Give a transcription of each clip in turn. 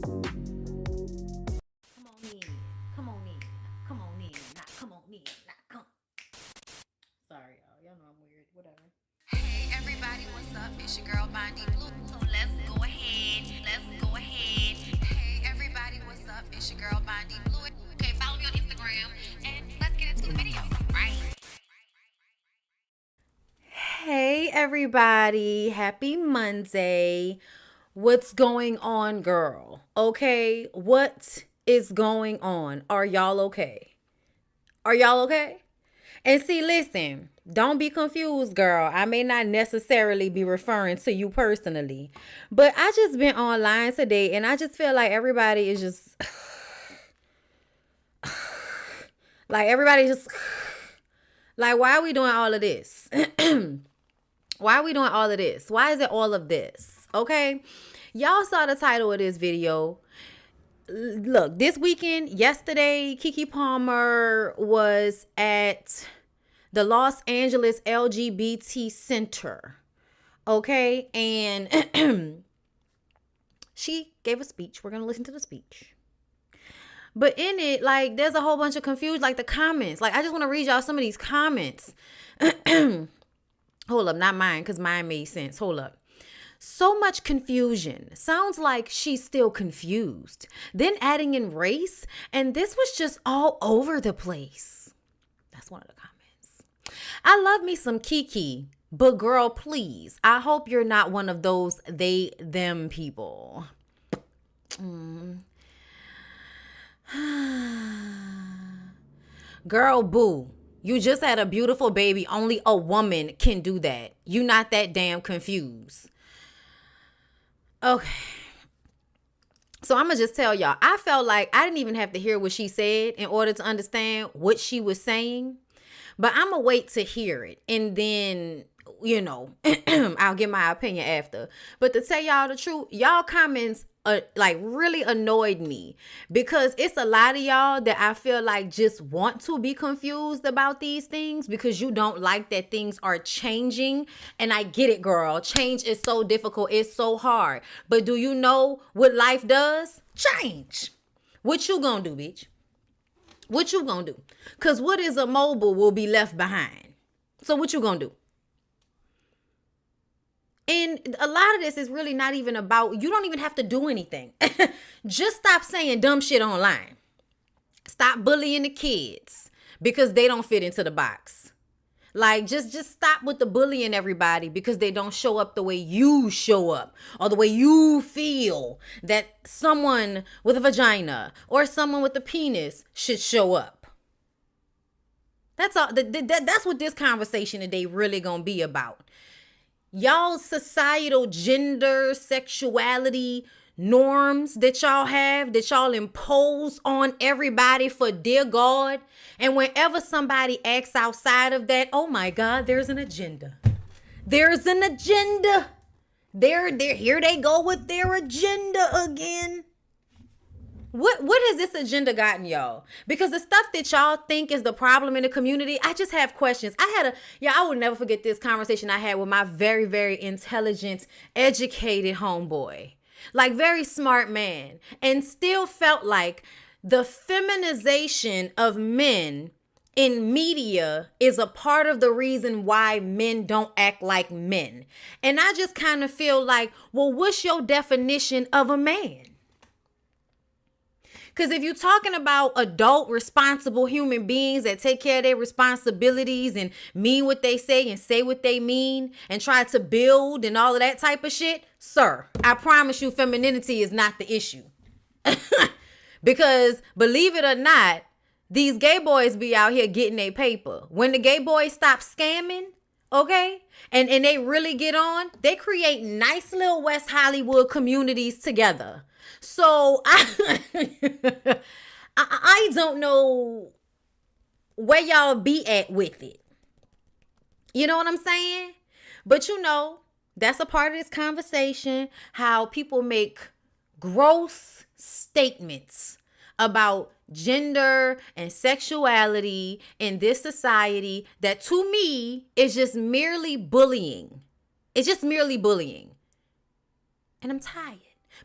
Come on in. Come on in. Come on in. Not come on in. Not come. Sorry, y'all. Y'all know I'm weird. Whatever. Hey everybody, what's up? It's your girl BondyBlue. So let's go ahead. Let's go ahead. Hey everybody, what's up? It's your girl BondyBlue. Okay, follow me on Instagram and let's get into the video, right? Hey, everybody. Happy Monday. What's going on, girl? Okay, what is going on? Are y'all okay? Are y'all okay? And see, listen, don't be confused, girl. I may not necessarily be referring to you personally, but I just been online today and I just feel like everybody is just like everybody just like, why are we doing all of this? Why are we doing all of this? Why is it all of this? Okay. Y'all saw the title of this video. Look, this weekend, yesterday, Keke Palmer was at the Los Angeles LGBT Center. Okay. And she gave a speech. We're going to listen to the speech. But in it, like, there's a whole bunch of confusion, like the comments. Like, I just want to read y'all some of these comments. Hold up, not mine, because mine made sense. Hold up. So much confusion. Sounds like she's still confused. Then adding in race, and this was just all over the place. That's one of the comments. I love me some Keke, but girl, please, I hope you're not one of those they, them people. Girl, boo. You just had a beautiful baby. Only a woman can do that. You not that damn confused. Okay. So I'm going to just tell y'all. I felt like I didn't even have to hear what she said in order to understand what she was saying. But I'm going to wait to hear it. And then, you know, I'll give my opinion after. But to tell y'all the truth, y'all comments like really annoyed me, because it's a lot of y'all that I feel like just want to be confused about these things because you don't like that things are changing. And I get it, girl. Change is so difficult. It's so hard. But do you know what life does? Change. What you gonna do, bitch? What you gonna do? Because what is immobile will be left behind. So what you gonna do? And a lot of this is really not even about, you don't even have to do anything. Just stop saying dumb shit online. Stop bullying the kids because they don't fit into the box. Like, just stop with the bullying everybody because they don't show up the way you show up, or the way you feel that someone with a vagina or someone with a penis should show up. That's all. That's what this conversation today really gonna be about. Y'all societal gender, sexuality norms that y'all have, that y'all impose on everybody for dear God. And whenever somebody acts outside of that, oh my God, there's an agenda. There's an agenda. Here they go with their agenda again. What has this agenda gotten y'all? Because the stuff that y'all think is the problem in the community, I just have questions. I will never forget this conversation I had with my very, very intelligent, educated homeboy. Like, very smart man. And still felt like the feminization of men in media is a part of the reason why men don't act like men. And I just kind of feel like, well, what's your definition of a man? Because if you're talking about adult, responsible human beings that take care of their responsibilities and mean what they say and say what they mean and try to build and all of that type of shit, sir, I promise you femininity is not the issue. Because believe it or not, these gay boys be out here getting their paper. When the gay boys stop scamming, okay, and they really get on, they create nice little West Hollywood communities together. So I don't know where y'all be at with it. You know what I'm saying? But you know, that's a part of this conversation, how people make gross statements about gender and sexuality in this society that to me is just merely bullying. It's just merely bullying. And I'm tired.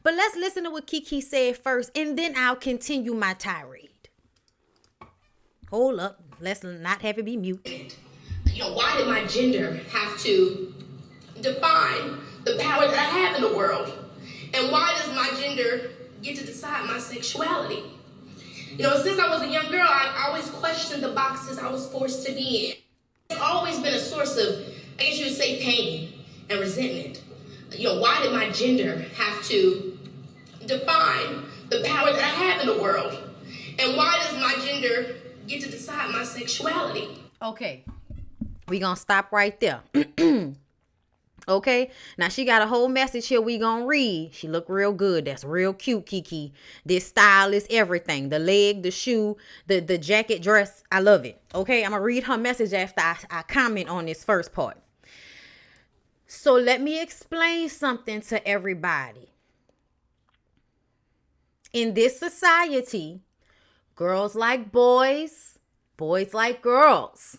But let's listen to what Keke said first, and then I'll continue my tirade. Hold up. Let's not have it be mute. Why did my gender have to define the power that I have in the world? And why does my gender get to decide my sexuality? Since I was a young girl, I always questioned the boxes I was forced to be in. It's always been a source of, I guess you would say, pain and resentment. Why did my gender have to define the power that I have in the world? And why does my gender get to decide my sexuality? Okay, we gonna stop right there. Okay, now she got a whole message here we gonna read. She look real good. That's real cute, Keke. This style is everything. The leg, the shoe, the jacket, dress. I love it. Okay, I'm gonna read her message after I comment on this first part. So let me explain something to everybody. In this society, girls like boys, boys like girls.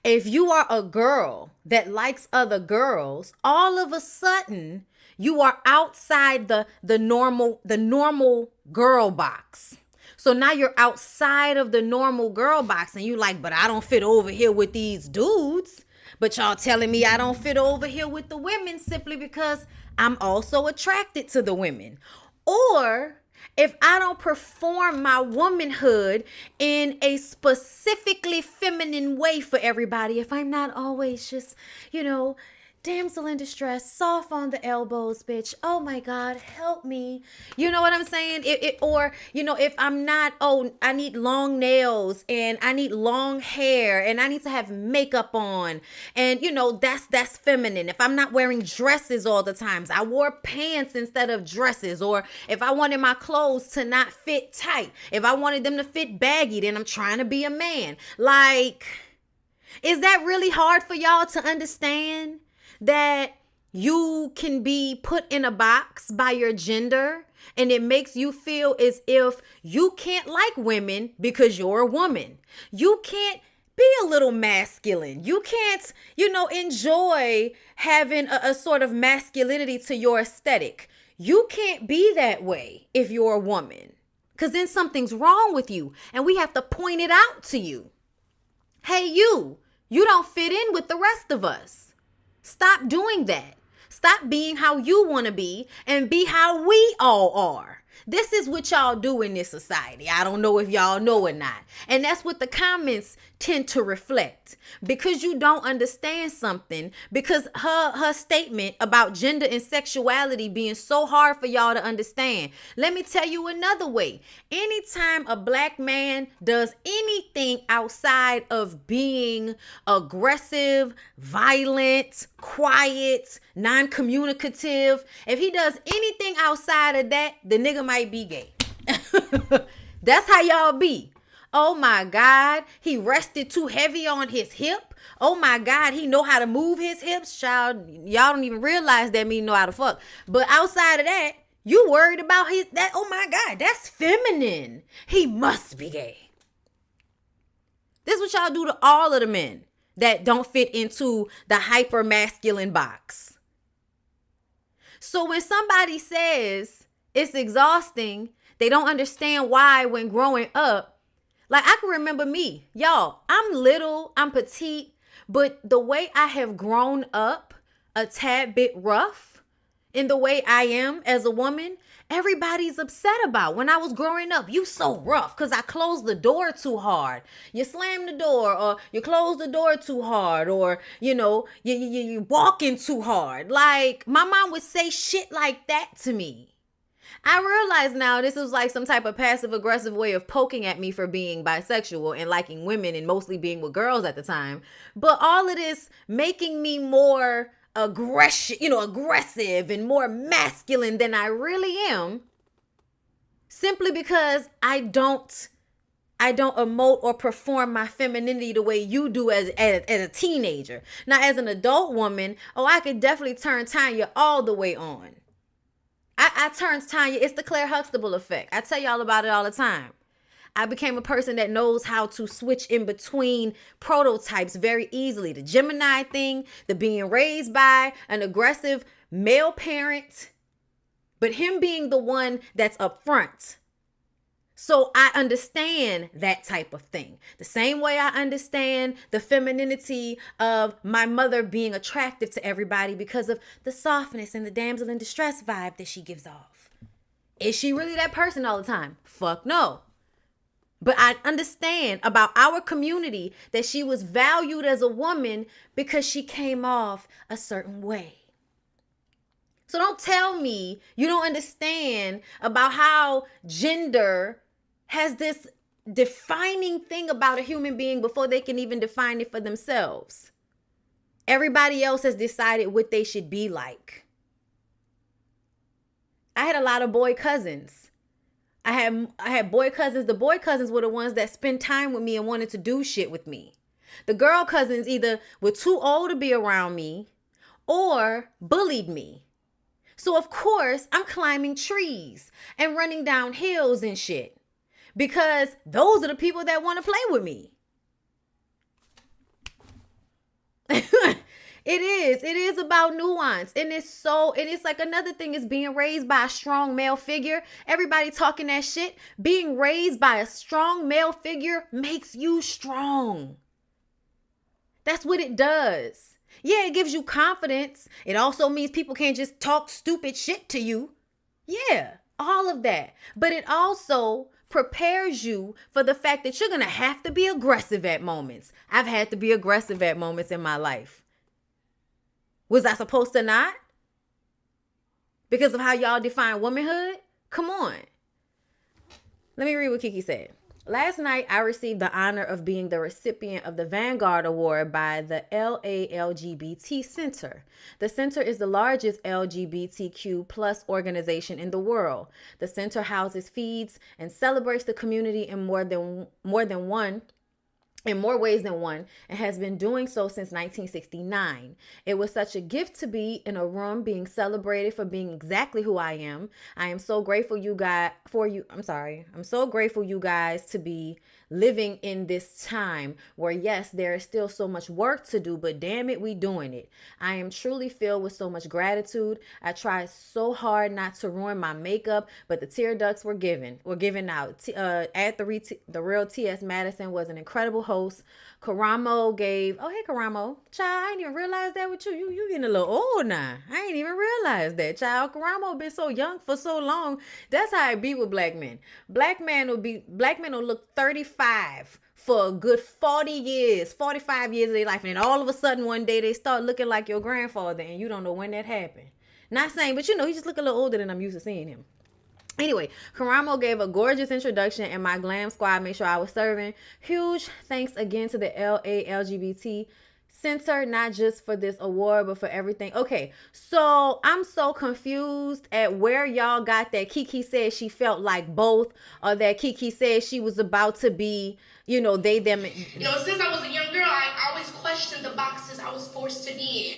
If you are a girl that likes other girls, all of a sudden you are outside the normal girl box. So now you're outside of the normal girl box and you like, but I don't fit over here with these dudes. But y'all telling me I don't fit over here with the women simply because I'm also attracted to the women. Or if I don't perform my womanhood in a specifically feminine way for everybody, if I'm not always just, damsel in distress, soft on the elbows, bitch. Oh my God, help me. You know what I'm saying? If I'm not, I need long nails and I need long hair and I need to have makeup on. And that's feminine. If I'm not wearing dresses all the times, I wore pants instead of dresses. Or if I wanted my clothes to not fit tight, if I wanted them to fit baggy, then I'm trying to be a man. Like, is that really hard for y'all to understand? That you can be put in a box by your gender and it makes you feel as if you can't like women because you're a woman. You can't be a little masculine. You can't, enjoy having a sort of masculinity to your aesthetic. You can't be that way if you're a woman because then something's wrong with you and we have to point it out to you. Hey, you don't fit in with the rest of us. Stop doing that. Stop being how you want to be and be how we all are. This is what y'all do in this society. I don't know if y'all know or not. And that's what the comments tend to reflect. Because you don't understand something, because her statement about gender and sexuality being so hard for y'all to understand. Let me tell you another way. Anytime a black man does anything outside of being aggressive, violent, quiet, non-communicative, if he does anything outside of that, the nigga might be gay. That's how y'all be. Oh my God, he rested too heavy on his hip. Oh my God, he know how to move his hips. Child, y'all don't even realize that mean know how to fuck. But outside of that, you worried about that. Oh my God, that's feminine. He must be gay. This is what y'all do to all of the men that don't fit into the hyper masculine box. So when somebody says it's exhausting, they don't understand why when growing up. Like, I can remember me. Y'all, I'm little, I'm petite, but the way I have grown up a tad bit rough in the way I am as a woman, everybody's upset about. When I was growing up, you so rough because I closed the door too hard. You slammed the door or you closed the door too hard or, you walking too hard. Like, my mom would say shit like that to me. I realize now this was like some type of passive aggressive way of poking at me for being bisexual and liking women and mostly being with girls at the time. But all of this making me more aggressive and more masculine than I really am, simply because I don't emote or perform my femininity the way you do as a teenager. Now, as an adult woman, I could definitely turn Tanya all the way on. I turned Tanya. It's the Claire Huxtable effect. I tell y'all about it all the time. I became a person that knows how to switch in between prototypes very easily. The Gemini thing, the being raised by an aggressive male parent, but him being the one that's up front. So I understand that type of thing. The same way I understand the femininity of my mother being attractive to everybody because of the softness and the damsel in distress vibe that she gives off. Is she really that person all the time? Fuck no. But I understand about our community that she was valued as a woman because she came off a certain way. So don't tell me you don't understand about how gender has this defining thing about a human being before they can even define it for themselves. Everybody else has decided what they should be like. I had a lot of boy cousins. I had boy cousins. The boy cousins were the ones that spent time with me and wanted to do shit with me. The girl cousins either were too old to be around me or bullied me. So of course, I'm climbing trees and running down hills and shit. Because those are the people that want to play with me. It is about nuance. And it's like another thing is being raised by a strong male figure. Everybody talking that shit. Being raised by a strong male figure makes you strong. That's what it does. Yeah, it gives you confidence. It also means people can't just talk stupid shit to you. Yeah, all of that. But it also prepares you for the fact that you're going to have to be aggressive at moments. I've had to be aggressive at moments in my life. Was I supposed to not? Because of how y'all define womanhood? Come on. Let me read what Keke said. Last night, I received the honor of being the recipient of the Vanguard Award by the LALGBT Center. The center is the largest LGBTQ plus organization in the world. The center houses, feeds, and celebrates the community in more ways than one, and has been doing so since 1969. It was such a gift to be in a room being celebrated for being exactly who I am. I am so grateful I'm so grateful you guys to be living in this time where, yes, there is still so much work to do, but damn it, we doing it. I am truly filled with so much gratitude. I tried so hard not to ruin my makeup, but the tear ducts were given out. At the real T.S. Madison was an incredible host. Karamo gave, oh, hey, Karamo. Child, I didn't even realize that with you. You getting a little old now. I ain't even realized that, child. Karamo been so young for so long. That's how it be with black men. Black men will look 35 for a good 40 years, 45 years of their life. And then all of a sudden, one day, they start looking like your grandfather, and you don't know when that happened. Not saying, but he just look a little older than I'm used to seeing him. Anyway, Karamo gave a gorgeous introduction and my glam squad made sure I was serving. Huge thanks again to the LALGBT Center, not just for this award, but for everything. Okay, so I'm so confused at where y'all got that Keke said she felt like both, or that Keke said she was about to be, they, them. Since I was a young girl, I always questioned the boxes I was forced to be in.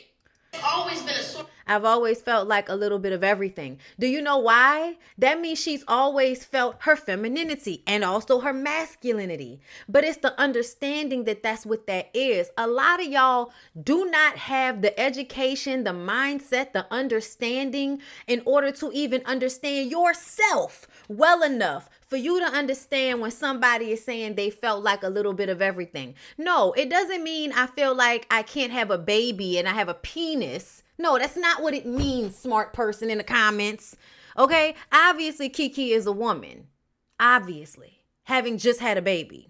I've always felt like a little bit of everything. Do you know why? That means she's always felt her femininity and also her masculinity. But it's the understanding that that's what that is. A lot of y'all do not have the education, the mindset, the understanding in order to even understand yourself well enough for you to understand when somebody is saying they felt like a little bit of everything. No, it doesn't mean I feel like I can't have a baby and I have a penis. No, that's not what it means, smart person in the comments. Okay? Obviously, Keke is a woman. Obviously. Having just had a baby.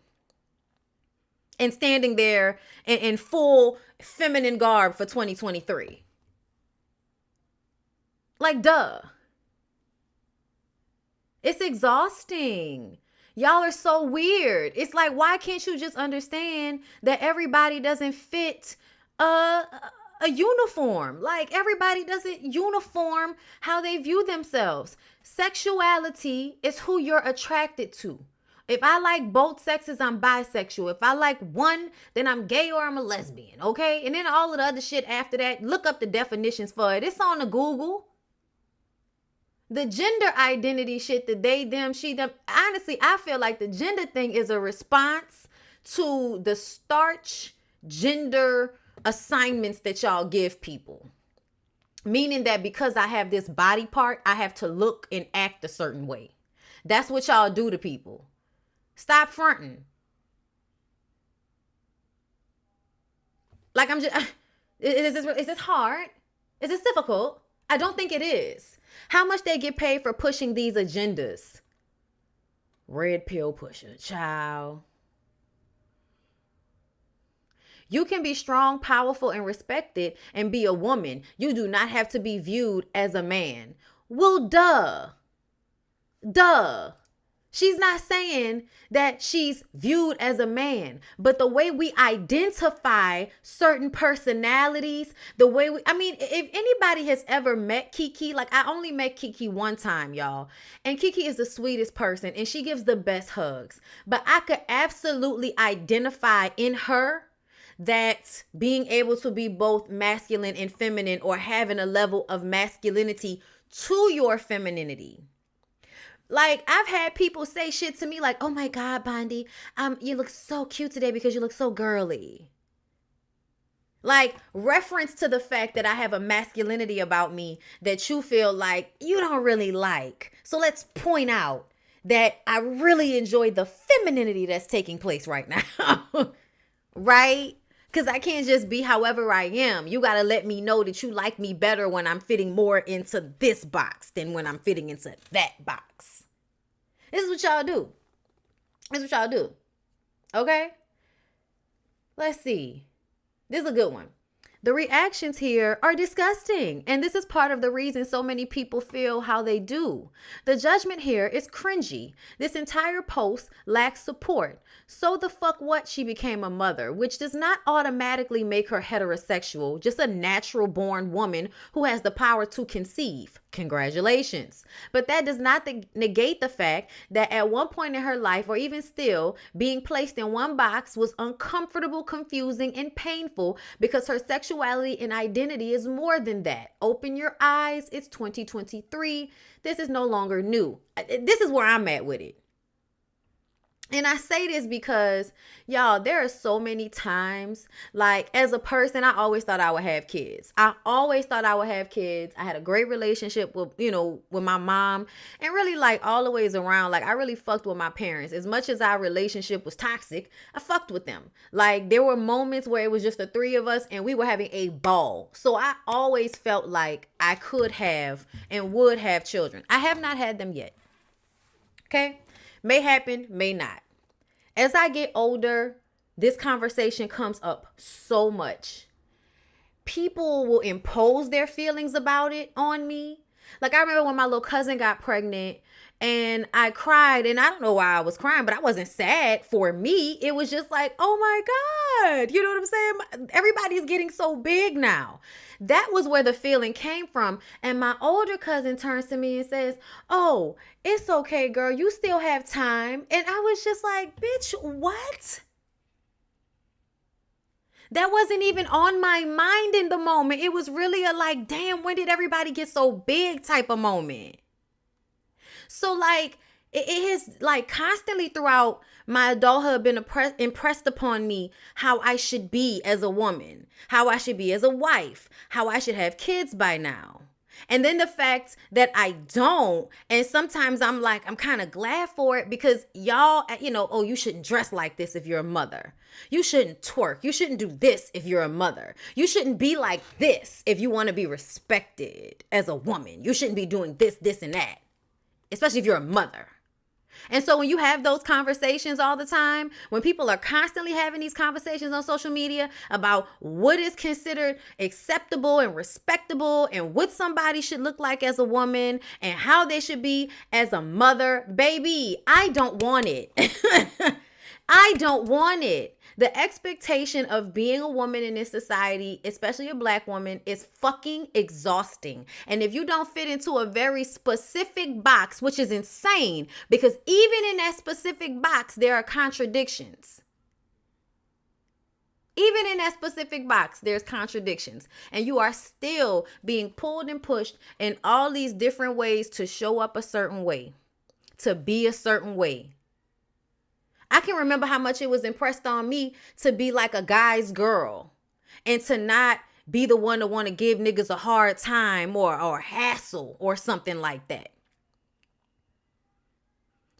And standing there in full feminine garb for 2023. Like, duh. It's exhausting. Y'all are so weird. It's like, why can't you just understand that everybody doesn't fit a uniform? Like, everybody doesn't uniform how they view themselves. Sexuality is who you're attracted to. If I like both sexes, I'm bisexual. If I like one, then I'm gay or I'm a lesbian, okay? And then all of the other shit after that, look up the definitions for it. It's on the Google. The gender identity shit, the they, them, she, them. Honestly, I feel like the gender thing is a response to the starch gender assignments that y'all give people. Meaning that because I have this body part, I have to look and act a certain way. That's what y'all do to people. Stop fronting. Like I'm just, is this hard? Is this difficult? I don't think it is. How much they get paid for pushing these agendas? Red pill pusher, child. You can be strong, powerful, and respected and be a woman. You do not have to be viewed as a man. Well, duh. She's not saying that she's viewed as a man, but the way we identify certain personalities, if anybody has ever met Keke, like I only met Keke one time, y'all. And Keke is the sweetest person and she gives the best hugs. But I could absolutely identify in her that being able to be both masculine and feminine, or having a level of masculinity to your femininity. Like, I've had people say shit to me like, oh my God, Bondi, you look so cute today because you look so girly. Like, reference to the fact that I have a masculinity about me that you feel like you don't really like. So let's point out that I really enjoy the femininity that's taking place right now. Right? Because I can't just be however I am. You got to let me know that you like me better when I'm fitting more into this box than when I'm fitting into that box. This is what y'all do. Okay? Let's see. This is a good one. The reactions here are disgusting, and this is part of the reason so many people feel how they do. The judgment here is cringy. This entire post lacks support. So the fuck what, she became a mother, which does not automatically make her heterosexual, just a natural born woman who has the power to conceive. Congratulations. But that does not negate the fact that at one point in her life, or even still, being placed in one box was uncomfortable, confusing, and painful because her sexuality and identity is more than that. Open your eyes. It's 2023. This is no longer new. This is where I'm at with it. And I say this because, y'all, there are so many times, like, as a person, I always thought I would have kids. I had a great relationship with my mom, and really, like, all the ways around, like, I really fucked with my parents. As much as our relationship was toxic, I fucked with them. Like, there were moments where it was just the three of us and we were having a ball. So I always felt like I could have and would have children. I have not had them yet. Okay? May happen, may not. As I get older, this conversation comes up so much. People will impose their feelings about it on me. Like, I remember when my little cousin got pregnant and I cried, and I don't know why I was crying, but I wasn't sad for me. It was just like, oh my God, you know what I'm saying? Everybody's getting so big now. That was where the feeling came from. And my older cousin turns to me and says, oh, it's okay, girl. You still have time. And I was just like, bitch, what? That wasn't even on my mind in the moment. It was really a like, damn, when did everybody get so big type of moment? So like, it has like constantly throughout my adulthood been impressed upon me how I should be as a woman, how I should be as a wife, how I should have kids by now. And then the fact that I don't, and sometimes I'm like, I'm kind of glad for it because y'all, oh, you shouldn't dress like this if you're a mother. You shouldn't twerk. You shouldn't do this if you're a mother. You shouldn't be like this if you want to be respected as a woman. You shouldn't be doing this, this, and that, especially if you're a mother. And so when you have those conversations all the time, when people are constantly having these conversations on social media about what is considered acceptable and respectable and what somebody should look like as a woman and how they should be as a mother, baby, I don't want it. I don't want it. The expectation of being a woman in this society, especially a Black woman, is fucking exhausting. And if you don't fit into a very specific box, which is insane, because even in that specific box, there are contradictions. Even in that specific box, there's contradictions. And you are still being pulled and pushed in all these different ways to show up a certain way, to be a certain way. I can remember how much it was impressed on me to be like a guy's girl and to not be the one to want to give niggas a hard time or hassle or something like that.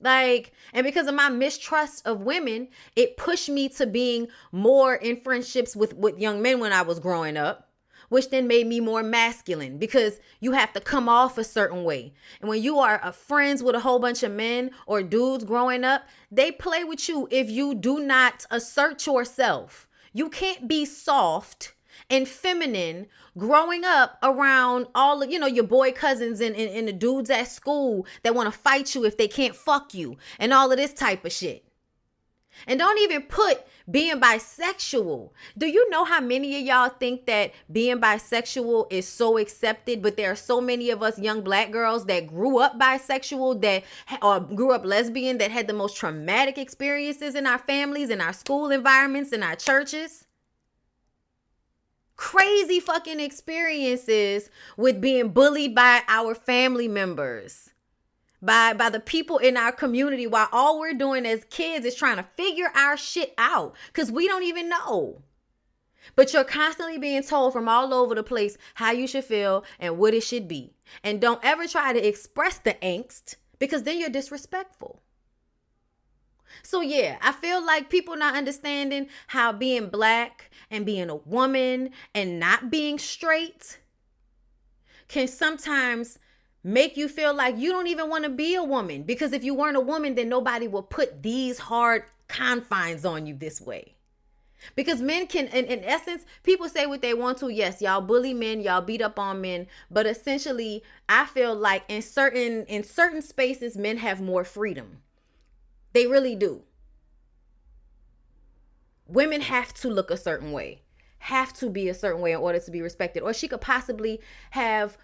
Like, and because of my mistrust of women, it pushed me to being more in friendships with young men when I was growing up, which then made me more masculine because you have to come off a certain way. And when you are friends with a whole bunch of men or dudes growing up, they play with you if you do not assert yourself. You can't be soft and feminine growing up around all of, your boy cousins and the dudes at school that want to fight you if they can't fuck you and all of this type of shit. And don't even put being bisexual. Do you know how many of y'all think that being bisexual is so accepted, but there are so many of us young black girls that grew up bisexual or grew up lesbian that had the most traumatic experiences in our families, in our school environments, in our churches? Crazy fucking experiences with being bullied by our family members, by the people in our community, while all we're doing as kids is trying to figure our shit out because we don't even know. But you're constantly being told from all over the place how you should feel and what it should be. And don't ever try to express the angst because then you're disrespectful. So yeah, I feel like people not understanding how being black and being a woman and not being straight can sometimes make you feel like you don't even want to be a woman. Because if you weren't a woman, then nobody will put these hard confines on you this way. Because men can, in essence, people say what they want to. Yes, y'all bully men, y'all beat up on men. But essentially, I feel like in certain spaces, men have more freedom. They really do. Women have to look a certain way, have to be a certain way in order to be respected. Or she could possibly have,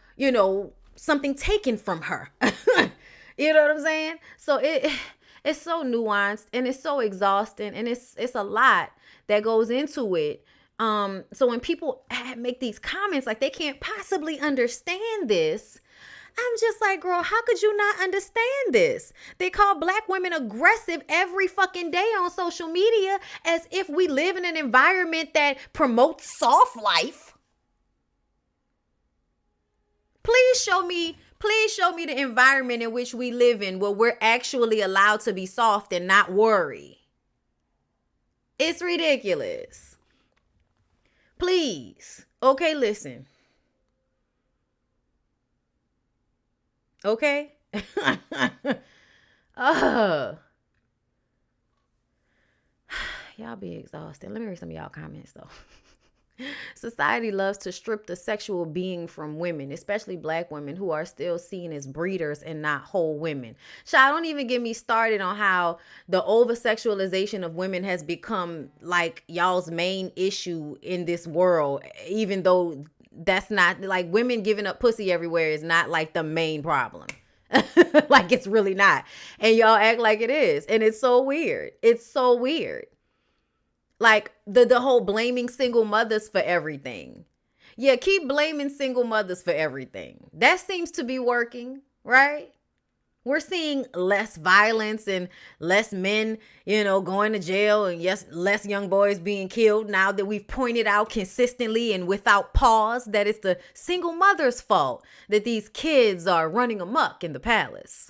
something taken from her. You know what I'm saying? So it's so nuanced and it's so exhausting and it's a lot that goes into it. So when people make these comments like they can't possibly understand this, I'm just like, girl, how could you not understand this? They call black women aggressive every fucking day on social media as if we live in an environment that promotes soft life. Please show me the environment in which we live in where we're actually allowed to be soft and not worry. It's ridiculous. Please. Okay, listen. Okay? Y'all be exhausted. Let me read some of y'all comments though. Society loves to strip the sexual being from women, especially black women who are still seen as breeders and not whole women. Child, don't even get me started on how the oversexualization of women has become like y'all's main issue in this world, even though that's not like women giving up pussy everywhere is not like the main problem. Like it's really not. And y'all act like it is. And it's so weird. It's so weird. Like the whole blaming single mothers for everything. Yeah, keep blaming single mothers for everything. That seems to be working, right? We're seeing less violence and less men, going to jail and yes, less young boys being killed now that we've pointed out consistently and without pause that it's the single mother's fault that these kids are running amok in the palace.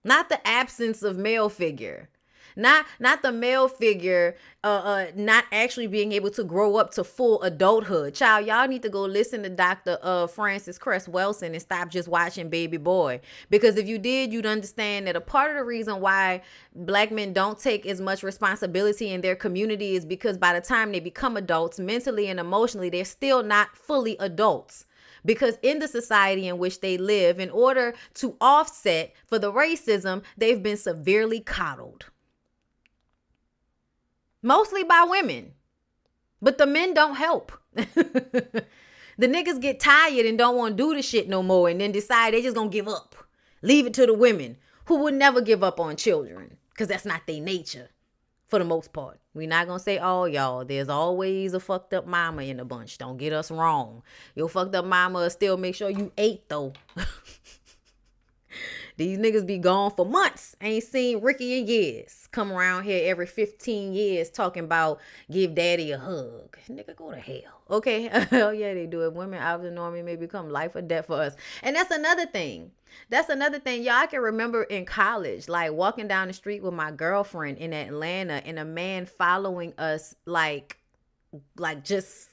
Not the absence of male figure. Not the male figure not actually being able to grow up to full adulthood. Child, y'all need to go listen to Dr. Francis Cress Welsing and stop just watching Baby Boy. Because if you did, you'd understand that a part of the reason why black men don't take as much responsibility in their community is because by the time they become adults, mentally and emotionally, they're still not fully adults. Because in the society in which they live, in order to offset for the racism, they've been severely coddled. Mostly by women. But the men don't help. The niggas get tired and don't want to do the shit no more and then decide they just gonna give up. Leave it to the women who would never give up on children because that's not their nature for the most part. We're not gonna say all y'all. There's always a fucked up mama in the bunch. Don't get us wrong. Your fucked up mama will still make sure you ate though. These niggas be gone for months. Ain't seen Ricky in years. Come around here every 15 years talking about give daddy a hug. Nigga, go to hell. Okay? Hell yeah, they do it. Women out of the norm may become life or death for us. And that's another thing. Y'all, I can remember in college, like walking down the street with my girlfriend in Atlanta and a man following us like just,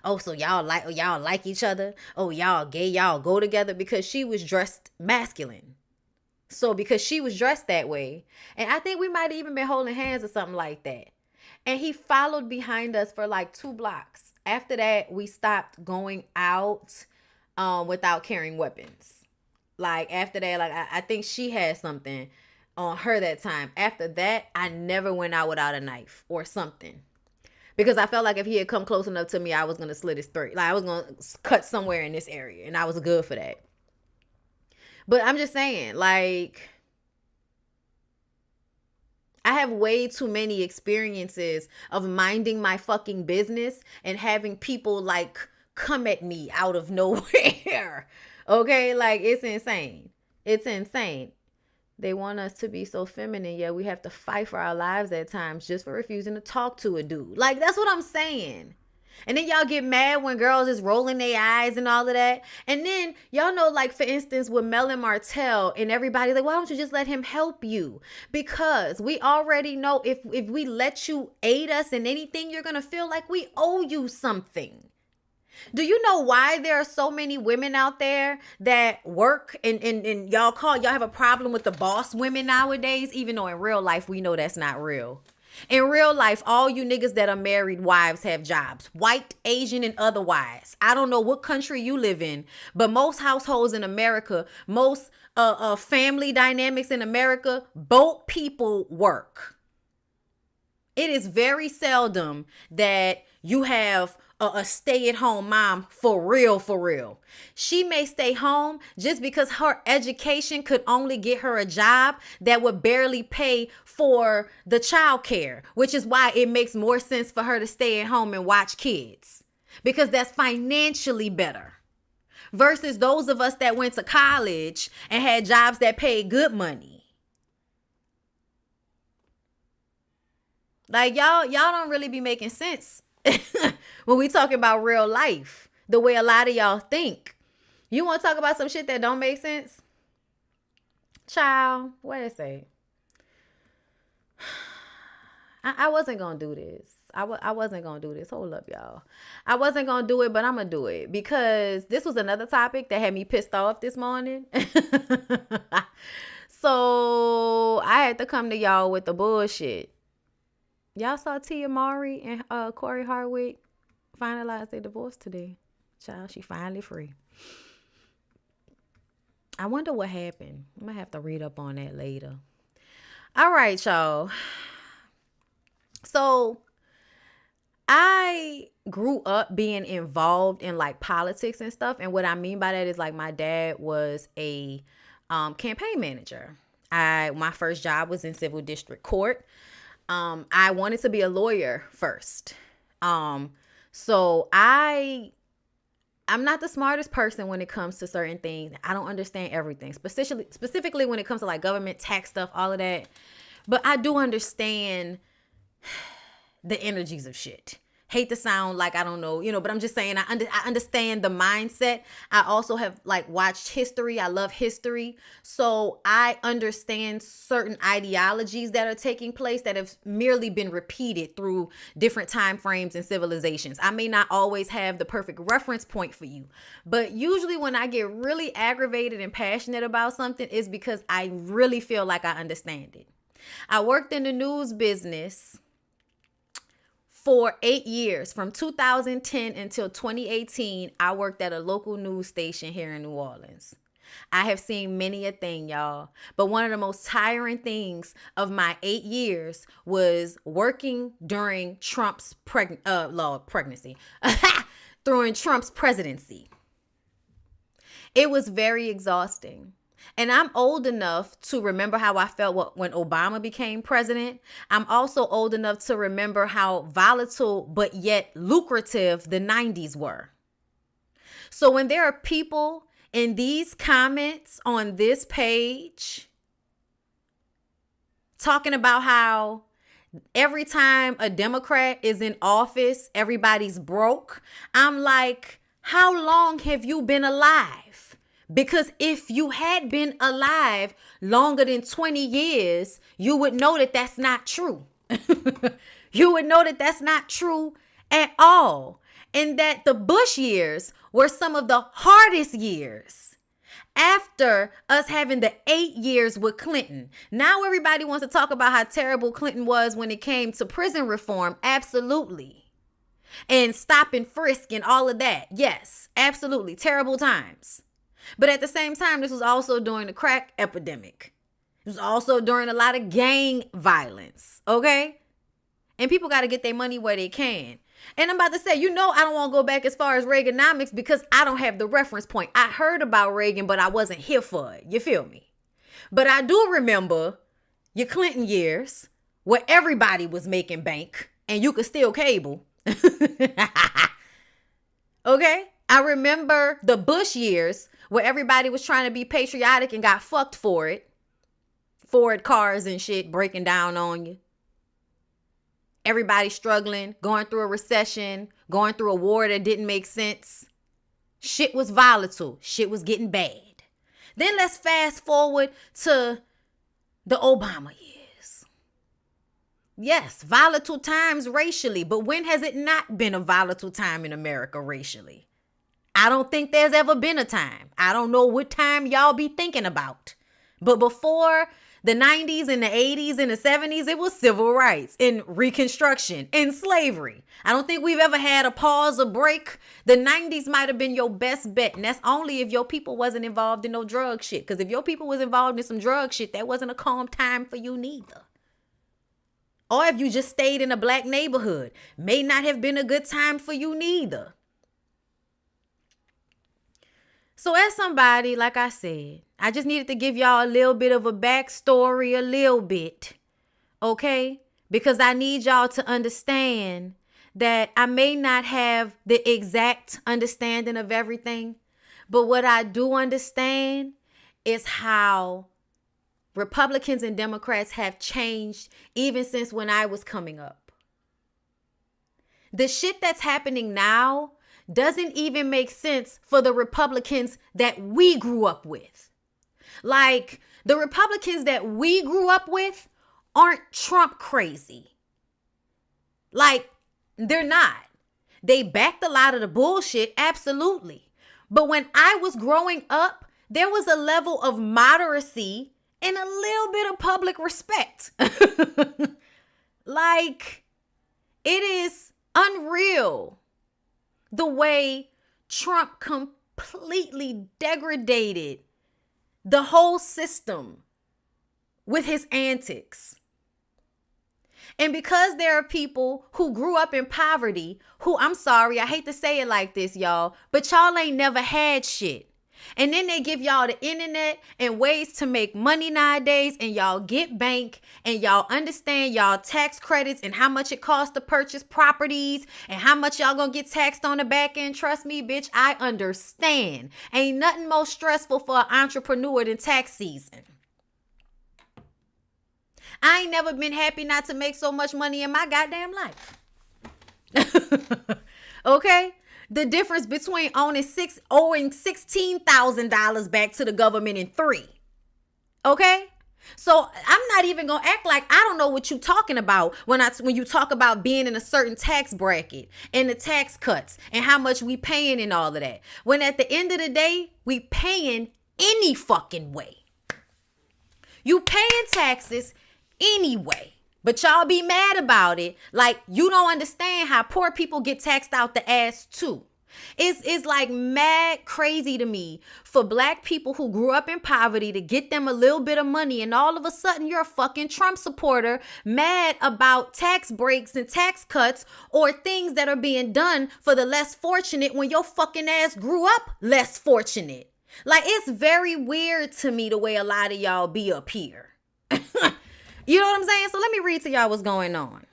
oh, so y'all like each other? Oh, y'all gay, y'all go together, because she was dressed masculine. So because she was dressed that way, and I think we might have even been holding hands or something like that. And he followed behind us for like 2 blocks. After that, we stopped going out without carrying weapons. Like after that, like I think she had something on her that time. After that, I never went out without a knife or something. Because I felt like if he had come close enough to me, I was going to slit his throat. Like I was going to cut somewhere in this area. And I was good for that. But I'm just saying, like, I have way too many experiences of minding my fucking business and having people like come at me out of nowhere. Okay? Like, it's insane. It's insane. They want us to be so feminine, yet we have to fight for our lives at times just for refusing to talk to a dude. Like, that's what I'm saying. And then y'all get mad when girls is rolling their eyes and all of that. And then y'all know, like, for instance, with Melon Martell and everybody, like, why don't you just let him help you? Because we already know if we let you aid us in anything, you're going to feel like we owe you something. Do you know why there are so many women out there that work and y'all have a problem with the boss women nowadays, even though in real life we know that's not real. In real life, all you niggas that are married wives have jobs, white, Asian, and otherwise. I don't know what country you live in, but most households in America, most family dynamics in America, both people work. It is very seldom that you have a stay-at-home mom for real. She may stay home just because her education could only get her a job that would barely pay for the child care, which is why it makes more sense for her to stay at home and watch kids, because that's financially better. Versus those of us that went to college and had jobs that paid good money. Like, y'all don't really be making sense when we talking about real life, the way a lot of y'all think. You want to talk about some shit that don't make sense? Child, what did it say? I wasn't going to do this. I wasn't going to do this. Hold up, y'all. I wasn't going to do it, but I'm going to do it because this was another topic that had me pissed off this morning. So I had to come to y'all with the bullshit. Y'all saw Peja Amari and Corey Hardwick finalized their divorce today. Child, she finally free. I wonder what happened. I'm going to have to read up on that later. All right, y'all. So I grew up being involved in like politics and stuff. And what I mean by that is like my dad was a campaign manager. My first job was in civil district court. I wanted to be a lawyer first. So I'm not the smartest person when it comes to certain things. I don't understand everything, specifically when it comes to like government tax stuff, all of that. But I do understand the energies of shit. Hate to sound like I don't know, but I'm just saying I understand the mindset. I also have like watched history. I love history. So I understand certain ideologies that are taking place that have merely been repeated through different time frames and civilizations. I may not always have the perfect reference point for you, but usually when I get really aggravated and passionate about something, it's because I really feel like I understand it. I worked in the news business for 8 years. From 2010 until 2018, I worked at a local news station here in New Orleans. I have seen many a thing, y'all. But one of the most tiring things of my 8 years was working during Trump's pregnancy, during Trump's presidency. It was very exhausting. And I'm old enough to remember how I felt when Obama became president. I'm also old enough to remember how volatile but yet lucrative the 90s were. So when there are people in these comments on this page talking about how every time a Democrat is in office, everybody's broke. I'm like, how long have you been alive? Because if you had been alive longer than 20 years, you would know that that's not true. You would know that that's not true at all. And that the Bush years were some of the hardest years after us having the 8 years with Clinton. Now everybody wants to talk about how terrible Clinton was when it came to prison reform. Absolutely. And stop and frisk and all of that. Yes, absolutely. Terrible times. But at the same time, this was also during the crack epidemic. It was also during a lot of gang violence. Okay? And people got to get their money where they can. And I'm about to say, I don't want to go back as far as Reaganomics because I don't have the reference point. I heard about Reagan, but I wasn't here for it. You feel me? But I do remember your Clinton years where everybody was making bank and you could steal cable. Okay? I remember the Bush years where everybody was trying to be patriotic and got fucked for it. Ford cars and shit breaking down on you. Everybody struggling, going through a recession, going through a war that didn't make sense. Shit was volatile. Shit was getting bad. Then let's fast forward to the Obama years. Yes, volatile times racially, but when has it not been a volatile time in America racially? I don't think there's ever been a time. I don't know what time y'all be thinking about. But before the 90s and the 80s and the 70s, it was civil rights and Reconstruction and slavery. I don't think we've ever had a pause or break. The 90s might have been your best bet. And that's only if your people wasn't involved in no drug shit. Because if your people was involved in some drug shit, that wasn't a calm time for you neither. Or if you just stayed in a black neighborhood, may not have been a good time for you neither. So as somebody, like I said, I just needed to give y'all a little bit of a backstory, a little bit, okay? Because I need y'all to understand that I may not have the exact understanding of everything, but what I do understand is how Republicans and Democrats have changed even since when I was coming up. The shit that's happening now doesn't even make sense for the Republicans that we grew up with. Like, the Republicans that we grew up with aren't Trump crazy. Like, they're not. They backed a lot of the bullshit, absolutely. But when I was growing up, there was a level of moderacy and a little bit of public respect. Like, it is unreal the way Trump completely degraded the whole system with his antics. And because there are people who grew up in poverty, who, I'm sorry, I hate to say it like this, y'all, but y'all ain't never had shit. And then they give y'all the internet and ways to make money nowadays, and y'all get bank, and y'all understand y'all tax credits and how much it costs to purchase properties and how much y'all gonna get taxed on the back end. Trust me, bitch, I understand. Ain't nothing more stressful for an entrepreneur than tax season. I ain't never been happy not to make so much money in my goddamn life. Okay? The difference between owing $16,000 back to the government in 3. Okay? So I'm not even going to act like I don't know what you're talking about when you talk about being in a certain tax bracket and the tax cuts and how much we paying and all of that. When at the end of the day, we paying any fucking way. You paying taxes anyway. But y'all be mad about it. Like, you don't understand how poor people get taxed out the ass too. It's like mad crazy to me for black people who grew up in poverty to get them a little bit of money, and all of a sudden you're a fucking Trump supporter mad about tax breaks and tax cuts or things that are being done for the less fortunate when your fucking ass grew up less fortunate. Like, it's very weird to me the way a lot of y'all be up here. You know what I'm saying? So let me read to y'all what's going on.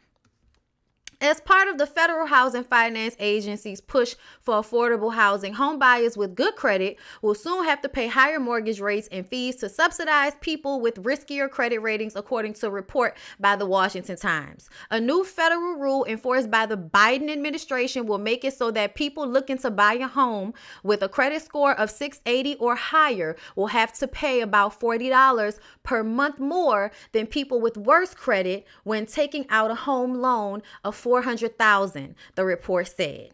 As part of the Federal Housing Finance Agency's push for affordable housing, home buyers with good credit will soon have to pay higher mortgage rates and fees to subsidize people with riskier credit ratings, according to a report by the Washington Times. A new federal rule enforced by the Biden administration will make it so that people looking to buy a home with a credit score of 680 or higher will have to pay about $40 per month more than people with worse credit when taking out a home loan of $400,000, the report said.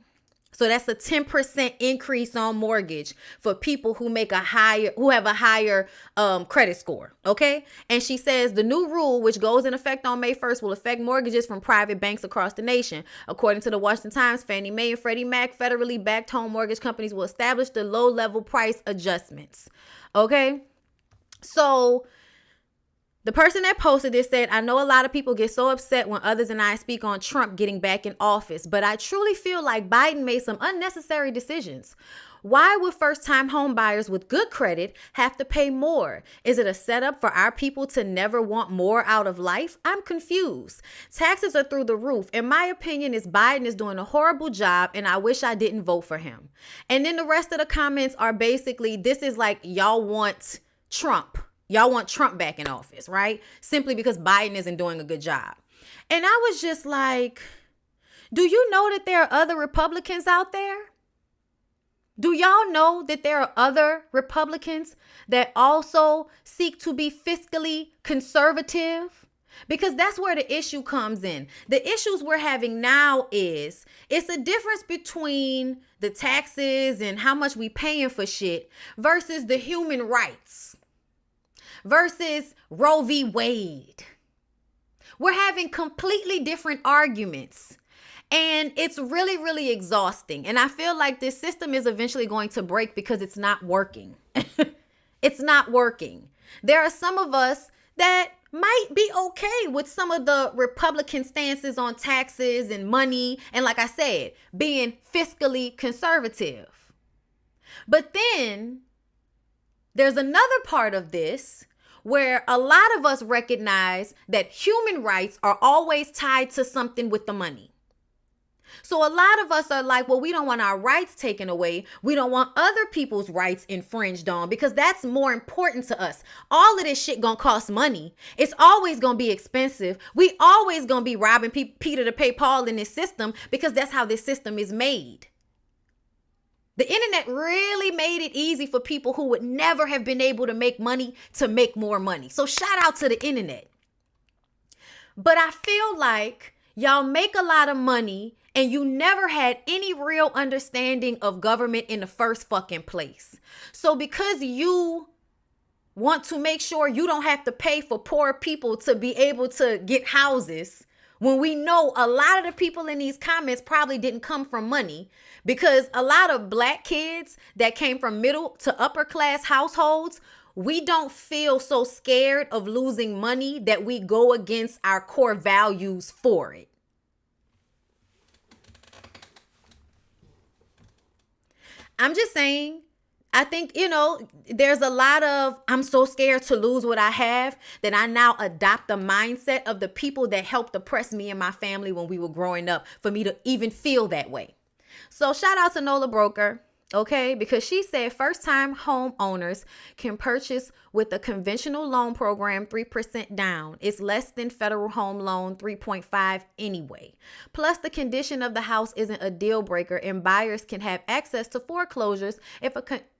So that's a 10% increase on mortgage for people who have a higher credit score. Okay. And she says the new rule, which goes in effect on May 1st, will affect mortgages from private banks across the nation. According to the Washington Times, Fannie Mae and Freddie Mac federally backed home mortgage companies will establish the low level price adjustments. Okay. So the person that posted this said, I know a lot of people get so upset when others and I speak on Trump getting back in office, but I truly feel like Biden made some unnecessary decisions. Why would first-time home buyers with good credit have to pay more? Is it a setup for our people to never want more out of life? I'm confused. Taxes are through the roof. In my opinion, Biden is doing a horrible job, and I wish I didn't vote for him. And then the rest of the comments are basically, this is like y'all want Trump. Y'all want Trump back in office, right? Simply because Biden isn't doing a good job. And I was just like, do you know that there are other Republicans out there? Do y'all know that there are other Republicans that also seek to be fiscally conservative? Because that's where the issue comes in. The issues we're having now is it's a difference between the taxes and how much we paying for shit versus the human rights. Versus Roe v. Wade. We're having completely different arguments. And it's really, really exhausting. And I feel like this system is eventually going to break because it's not working. It's not working. There are some of us that might be okay with some of the Republican stances on taxes and money. And like I said, being fiscally conservative. But then there's another part of this where a lot of us recognize that human rights are always tied to something with the money. So a lot of us are like, well, we don't want our rights taken away. We don't want other people's rights infringed on because that's more important to us. All of this shit gonna cost money. It's always gonna be expensive. We always gonna be robbing Peter to pay Paul in this system because that's how this system is made. The internet really made it easy for people who would never have been able to make money to make more money. So shout out to the internet. But I feel like y'all make a lot of money and you never had any real understanding of government in the first fucking place. So because you want to make sure you don't have to pay for poor people to be able to get houses, when we know a lot of the people in these comments probably didn't come from money, because a lot of black kids that came from middle to upper class households, we don't feel so scared of losing money that we go against our core values for it. I'm just saying, I think, there's a lot of, I'm so scared to lose what I have that I now adopt the mindset of the people that helped oppress me and my family when we were growing up for me to even feel that way. So shout out to Nola Broker. Okay, because she said first-time homeowners can purchase with a conventional loan program 3% down. It's less than federal home loan 3.5 anyway. Plus, the condition of the house isn't a deal breaker, and buyers can have access to foreclosures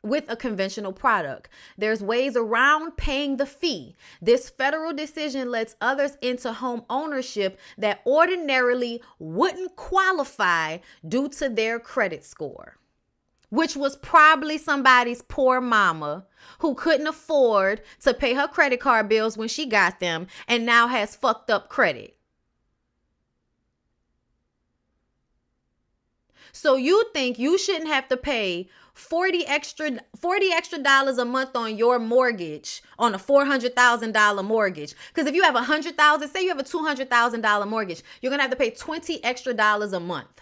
with a conventional product. There's ways around paying the fee. This federal decision lets others into home ownership that ordinarily wouldn't qualify due to their credit score, which was probably somebody's poor mama who couldn't afford to pay her credit card bills when she got them and now has fucked up credit. So you think you shouldn't have to pay $40 extra dollars a month on your mortgage, on a $400,000 mortgage? Because if you have $100,000, say you have a $200,000 mortgage, you're going to have to pay $20 extra a month.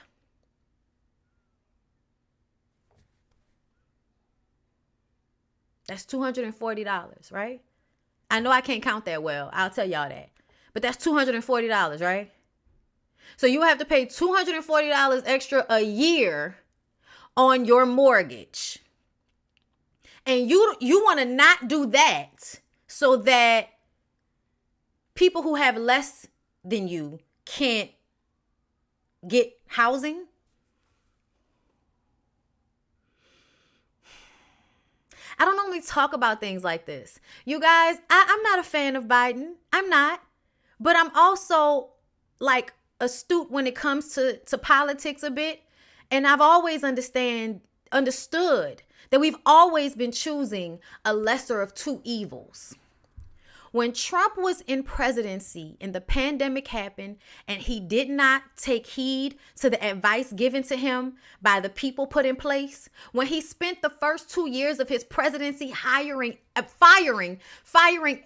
That's $240, right? I know I can't count that well. I'll tell y'all that. But that's $240, right? So you have to pay $240 extra a year on your mortgage. And you want to not do that so that people who have less than you can't get housing? I don't normally talk about things like this. You guys, I'm not a fan of Biden. I'm not. But I'm also like astute when it comes to politics a bit. And I've always understood that we've always been choosing a lesser of two evils. When Trump was in presidency and the pandemic happened and he did not take heed to the advice given to him by the people put in place, when he spent the first 2 years of his presidency firing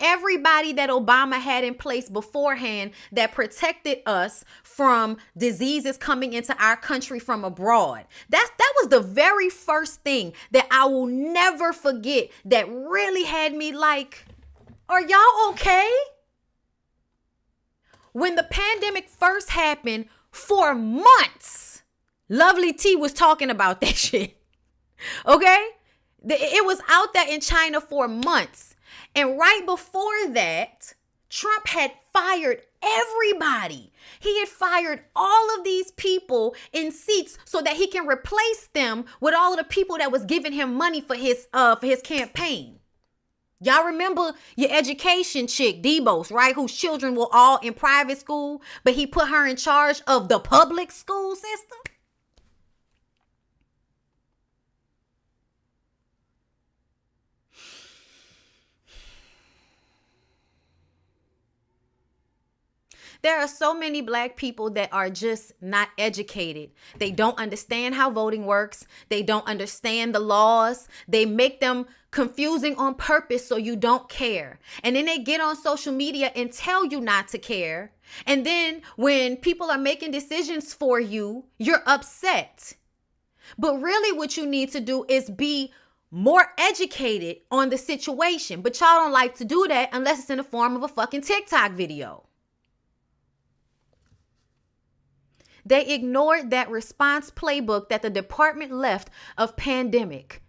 everybody that Obama had in place beforehand that protected us from diseases coming into our country from abroad. That was the very first thing that I will never forget that really had me like, are y'all okay? When the pandemic first happened, for months, Lovely T was talking about that shit. Okay? It was out there in China for months. And right before that, Trump had fired everybody. He had fired all of these people in seats so that he can replace them with all of the people that was giving him money for his campaign. Y'all remember your education chick, Debos, right? Whose children were all in private school, but he put her in charge of the public school system? There are so many Black people that are just not educated. They don't understand how voting works. They don't understand the laws. They make them confusing on purpose so you don't care. And then they get on social media and tell you not to care. And then when people are making decisions for you, you're upset. But really what you need to do is be more educated on the situation. But y'all don't like to do that unless it's in the form of a fucking TikTok video. They ignored that response playbook that the department left of pandemic.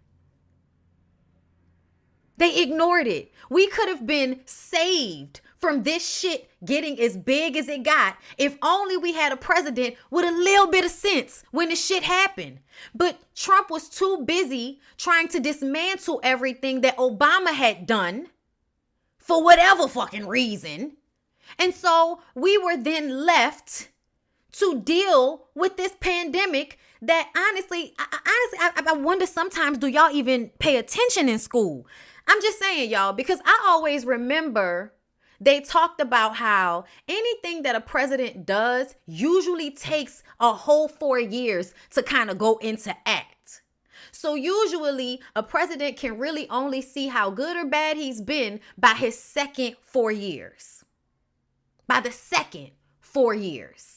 They ignored it. We could have been saved from this shit getting as big as it got if only we had a president with a little bit of sense when the shit happened. But Trump was too busy trying to dismantle everything that Obama had done for whatever fucking reason. And so we were then left to deal with this pandemic that honestly, I wonder sometimes, do y'all even pay attention in school? I'm just saying, y'all, because I always remember they talked about how anything that a president does usually takes a whole 4 years to kind of go into act. So usually a president can really only see how good or bad he's been by his second 4 years. By the second 4 years.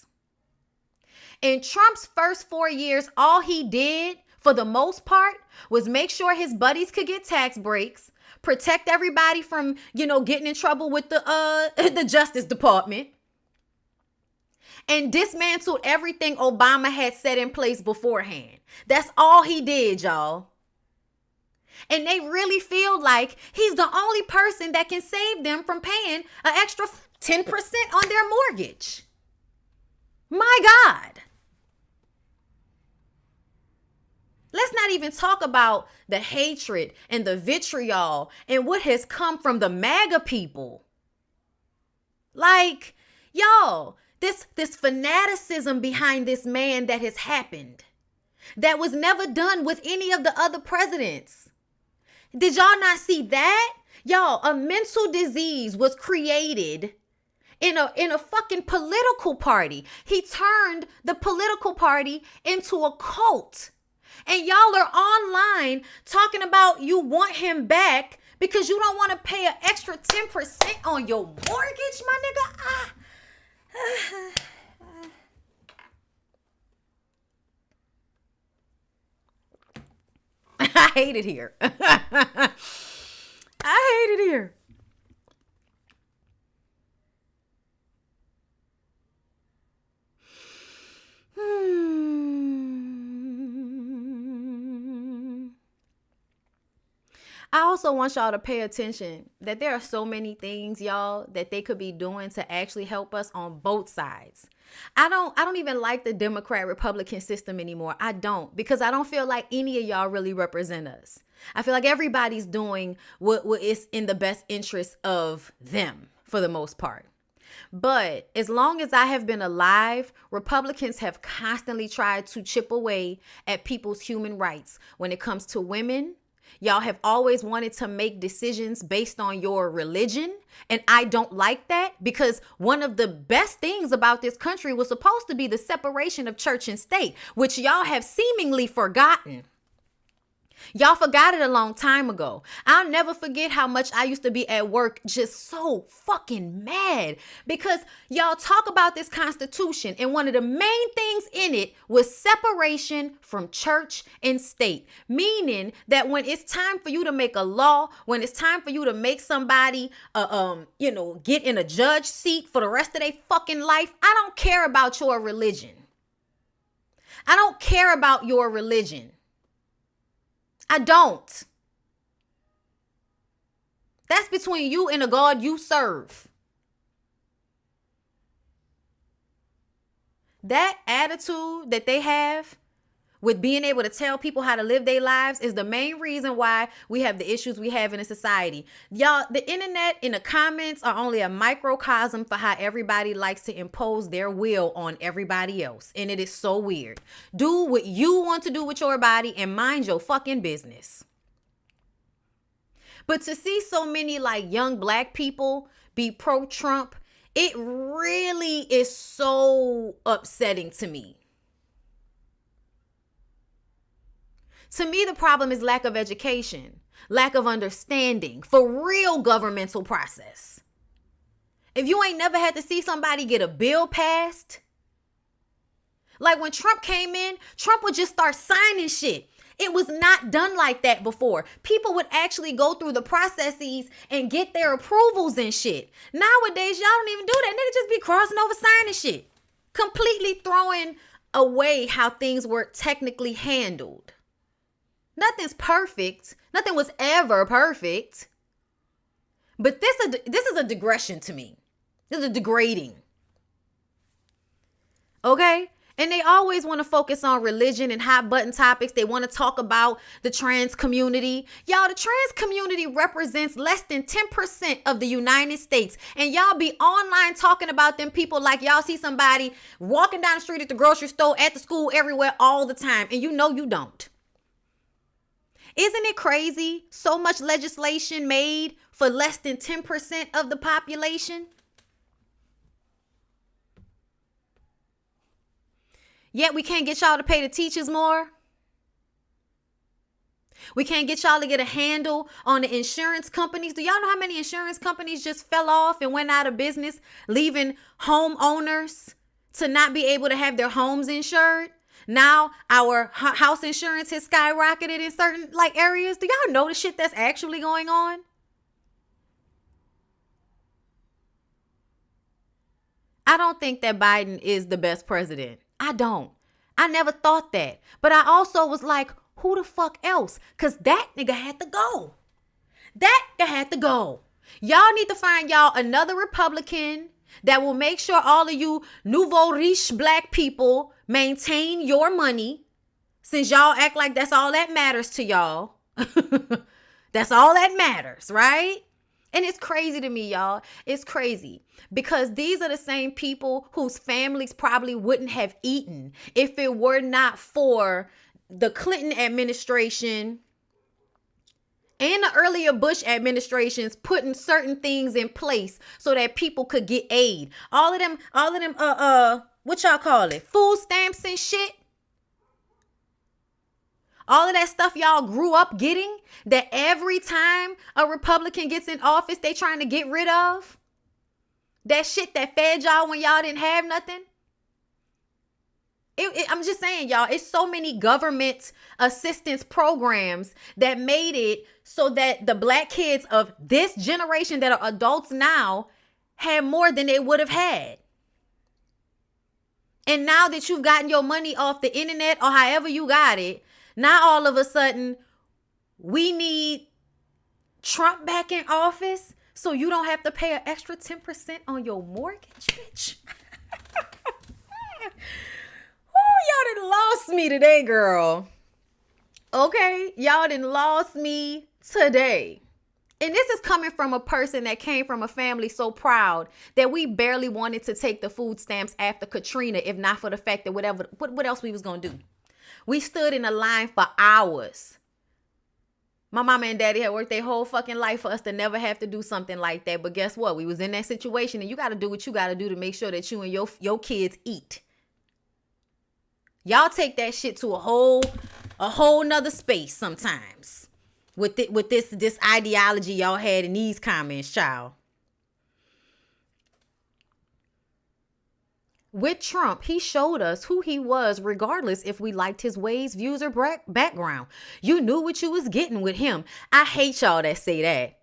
In Trump's first 4 years, all he did, for the most part, was make sure his buddies could get tax breaks, protect everybody from, getting in trouble with the Justice Department, and dismantled everything Obama had set in place beforehand. That's all he did, y'all. And they really feel like he's the only person that can save them from paying an extra 10% on their mortgage. My God. Let's not even talk about the hatred and the vitriol and what has come from the MAGA people. Like, y'all, this fanaticism behind this man that has happened, that was never done with any of the other presidents. Did y'all not see that? Y'all, a mental disease was created in a fucking political party. He turned the political party into a cult. And y'all are online talking about you want him back because you don't want to pay an extra 10% on your mortgage, my nigga. I hate it here. I hate it here. also want y'all to pay attention that there are so many things, y'all, that they could be doing to actually help us on both sides. I don't even like the Democrat Republican system anymore. I don't, because I don't feel like any of y'all really represent us. I feel like everybody's doing what is in the best interest of them for the most part. But as long as I have been alive, Republicans have constantly tried to chip away at people's human rights when it comes to women. Y'all have always wanted to make decisions based on your religion. And I don't like that, because one of the best things about this country was supposed to be the separation of church and state, which y'all have seemingly forgotten. Y'all forgot it a long time ago. I'll never forget how much I used to be at work just so fucking mad because y'all talk about this Constitution, and one of the main things in it was separation from church and state, meaning that when it's time for you to make a law, when it's time for you to make somebody get in a judge seat for the rest of their fucking life, I don't care about your religion. I don't care about your religion. I don't. That's between you and the God you serve. That attitude that they have with being able to tell people how to live their lives is the main reason why we have the issues we have in a society. Y'all, the internet and the comments are only a microcosm for how everybody likes to impose their will on everybody else. And it is so weird. Do what you want to do with your body and mind your fucking business. But to see so many like young black people be pro-Trump, it really is so upsetting to me. To me, the problem is lack of education, lack of understanding for real governmental process. If you ain't never had to see somebody get a bill passed, like when Trump came in, Trump would just start signing shit. It was not done like that before. People would actually go through the processes and get their approvals and shit. Nowadays, y'all don't even do that. Niggas just be crossing over signing shit, completely throwing away how things were technically handled. Nothing's perfect. Nothing was ever perfect. But this is a digression to me. This is a degrading. Okay? And they always want to focus on religion and hot button topics. They want to talk about the trans community. Y'all, the trans community represents less than 10% of the United States. And y'all be online talking about them people like y'all see somebody walking down the street at the grocery store, at the school, everywhere all the time. And you know you don't. Isn't it crazy? So much legislation made for less than 10% of the population. Yet we can't get y'all to pay the teachers more. We can't get y'all to get a handle on the insurance companies. Do y'all know how many insurance companies just fell off and went out of business, leaving homeowners to not be able to have their homes insured? Now our house insurance has skyrocketed in certain areas. Do y'all know the shit that's actually going on? I don't think that Biden is the best president. I don't. I never thought that. But I also was like, who the fuck else? Because that nigga had to go. That nigga had to go. Y'all need to find y'all another Republican that will make sure all of you nouveau riche black people maintain your money, since y'all act like that's all that matters to y'all. That's all that matters, right? And it's crazy to me, y'all. It's crazy because these are the same people whose families probably wouldn't have eaten if it were not for the Clinton administration and the earlier Bush administrations putting certain things in place so that people could get aid. All of them, what y'all call it? Food stamps and shit. All of that stuff y'all grew up getting, that every time a Republican gets in office, they trying to get rid of. That shit that fed y'all when y'all didn't have nothing. I'm just saying, y'all, it's so many government assistance programs that made it so that the black kids of this generation that are adults now had more than they would have had. And now that you've gotten your money off the internet or however you got it, now all of a sudden we need Trump back in office so you don't have to pay an extra 10% on your mortgage, bitch. Y'all done lost me today, girl. Okay, y'all done lost me today. And this is coming from a person that came from a family so proud that we barely wanted to take the food stamps after Katrina, if not for the fact that what else we was gonna do. We stood in a line for hours. My mama and daddy had worked their whole fucking life for us to never have to do something like that. But guess what? We was in that situation, and you got to do what you got to do to make sure that you and your kids eat. Y'all take that shit to a whole nother space sometimes with this ideology y'all had in these comments, child. With Trump, he showed us who he was, regardless if we liked his ways, views, or background. You knew what you was getting with him. I hate y'all that say that.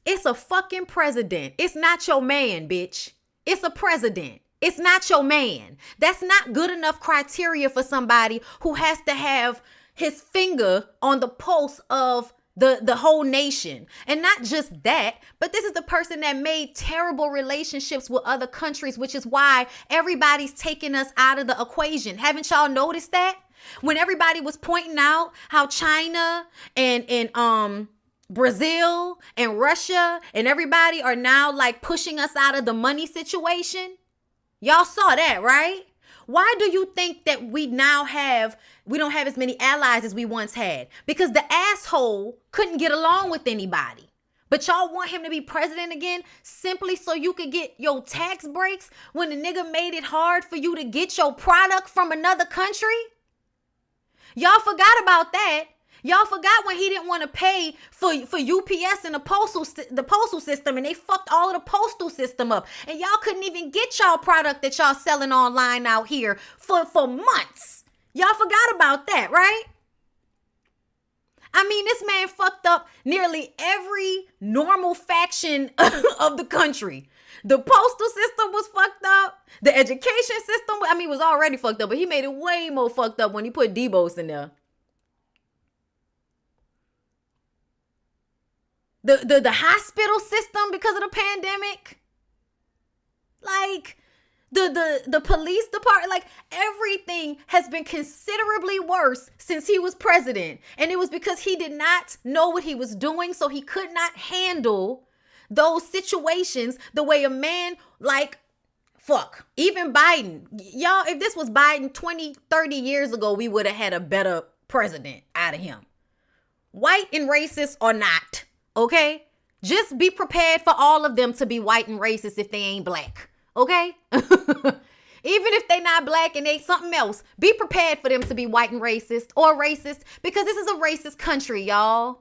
It's a fucking president. It's not your man, bitch. It's a president. It's not your man. That's not good enough criteria for somebody who has to have his finger on the pulse of the whole nation. And not just that, but this is the person that made terrible relationships with other countries, which is why everybody's taking us out of the equation. Haven't y'all noticed that? When everybody was pointing out how China and Brazil and Russia and everybody are now like pushing us out of the money situation. Y'all saw that, right? Why do you think that we don't have as many allies as we once had? Because the asshole couldn't get along with anybody. But y'all want him to be president again simply so you could get your tax breaks when the nigga made it hard for you to get your product from another country? Y'all forgot about that. Y'all forgot when he didn't want to pay for UPS and the postal system, and they fucked all of the postal system up. And y'all couldn't even get y'all product that y'all selling online out here for months. Y'all forgot about that, right? I mean, this man fucked up nearly every normal faction of the country. The postal system was fucked up. The education system, was already fucked up, but he made it way more fucked up when he put DBOS in there. The hospital system because of the pandemic. Like the police department, like everything has been considerably worse since he was president. And it was because he did not know what he was doing, so he could not handle those situations the way a man like even Biden. Y'all, if this was Biden 20, 30 years ago, we would have had a better president out of him. White and racist or not. Okay? Just be prepared for all of them to be white and racist if they ain't black. Okay? Even if they not black and they something else, be prepared for them to be white and racist or racist, because this is a racist country, y'all.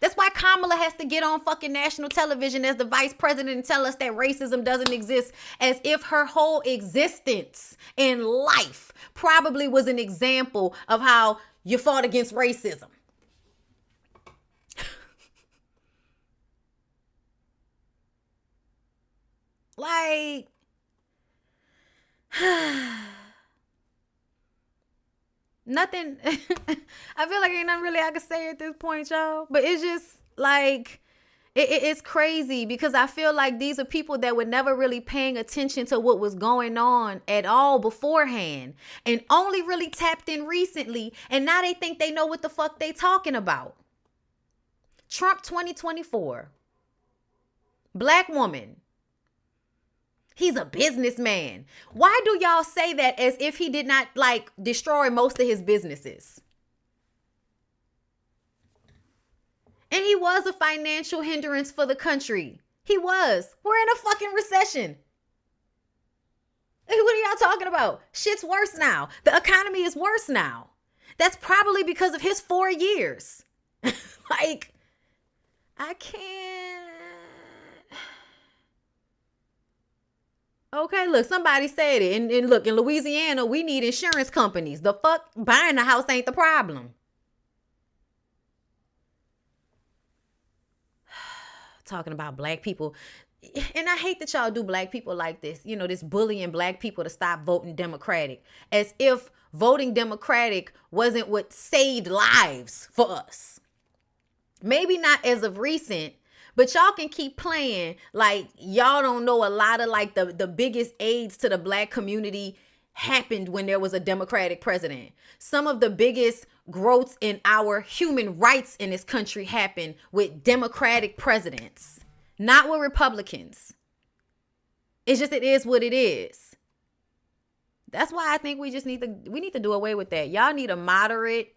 That's why Kamala has to get on fucking national television as the vice president and tell us that racism doesn't exist, as if her whole existence in life probably was an example of how you fought against racism. Like, nothing. I feel like ain't nothing really I can say at this point, y'all. But it's just like, it's crazy because I feel like these are people that were never really paying attention to what was going on at all beforehand and only really tapped in recently. And now they think they know what the fuck they talking about. Trump 2024. Black woman. He's a businessman. Why do y'all say that as if he did not destroy most of his businesses? And he was a financial hindrance for the country. He was. We're in a fucking recession. What are y'all talking about? Shit's worse now. The economy is worse now. That's probably because of his 4 years. I can't. Okay, look, somebody said it. And look, in Louisiana, we need insurance companies. The fuck? Buying a house ain't the problem. Talking about black people. And I hate that y'all do black people like this. You know, this bullying black people to stop voting Democratic. As if voting Democratic wasn't what saved lives for us. Maybe not as of recent, But y'all can keep playing like y'all don't know a lot of like the biggest aids to the black community happened when there was a Democratic president. Some of the biggest growths in our human rights in this country happened with Democratic presidents, not with Republicans. It's just, it is what it is. That's why I think we need to do away with that. Y'all need a moderate.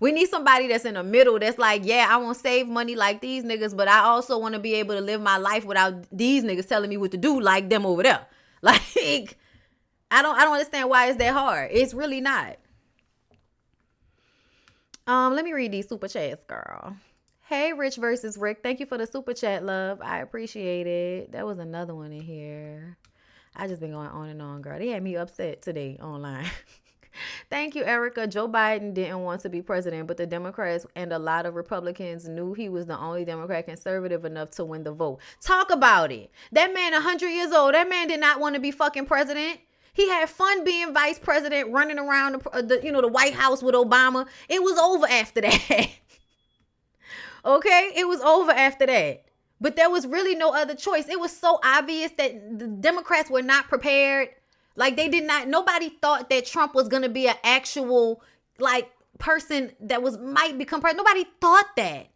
We need somebody that's in the middle that's like, yeah, I won't save money like these niggas, but I also want to be able to live my life without these niggas telling me what to do like them over there. Like, I don't understand why it's that hard. It's really not. Let me read these super chats, girl. Hey, Rich versus Rick. Thank you for the super chat, love. I appreciate it. There was another one in here. I just been going on and on, girl. They had me upset today online. Thank you, Erica. Joe Biden didn't want to be president, but the Democrats and a lot of Republicans knew he was the only Democrat conservative enough to win the vote. Talk about it. That man, 100 years old, that man did not want to be fucking president. He had fun being vice president, running around the White House with Obama. It was over after that. Okay? It was over after that. But there was really no other choice. It was so obvious that the Democrats were not prepared. Like, nobody thought that Trump was going to be an actual, like, person that might become president. Nobody thought that.